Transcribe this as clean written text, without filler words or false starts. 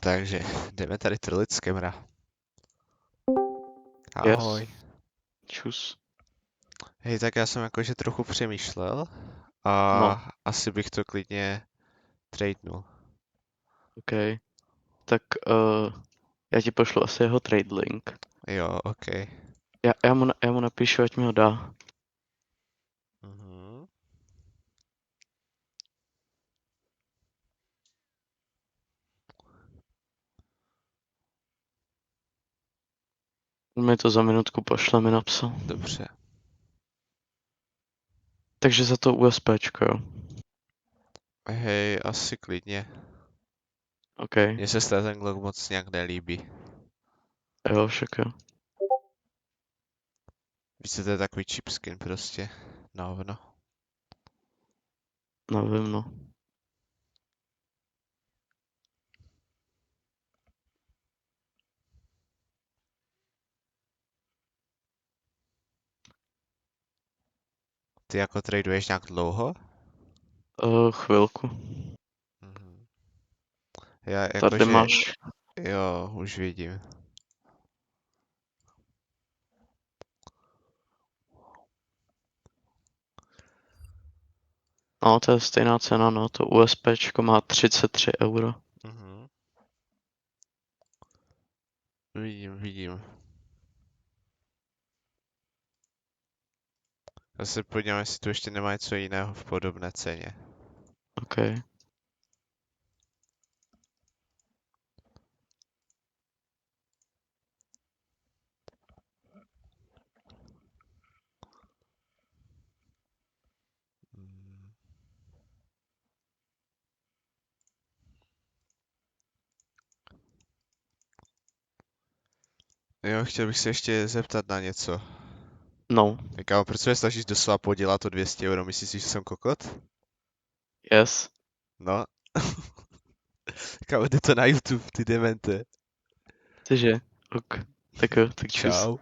Takže jdeme tady trolit z Kemra. Yes. Ahoj. Čus. Hej, tak já jsem jakože trochu přemýšlel a No. asi bych to klidně tradenul. OK. Tak já ti pošlu asi jeho trade link. Jo, OK. Já mu napíšu, ať mi ho dá. Mhm. On mi to za minutku pošle, mi napsal. Dobře. Takže za to USPčko, jo. Hej, asi klidně. OK. Mně se ten Glock moc nějak nelíbí. Jo, však jo. Víš, co to je takový cheap skin prostě. Na hovno. Nevím, no. Ty jako traduješ nějak dlouho? Chvilku. Mhm. Já Tady jakože, máš. jo, už vidím. No, to je stejná cena, no. To USPčko má 33 euro. Mhm. Vidím. Já se podívám, jestli tu ještě nemá něco jiného v podobné ceně. OK. Mm. Jo, chtěl bych se ještě zeptat na něco. No. Kámo, proč se snažíš doslova podělat o 200 euro? Myslíš si, že jsem kokot? Yes. No. Kámo, jde to na YouTube, ty demente. Tyže. Ok. Tak jo, tak čus. Čau.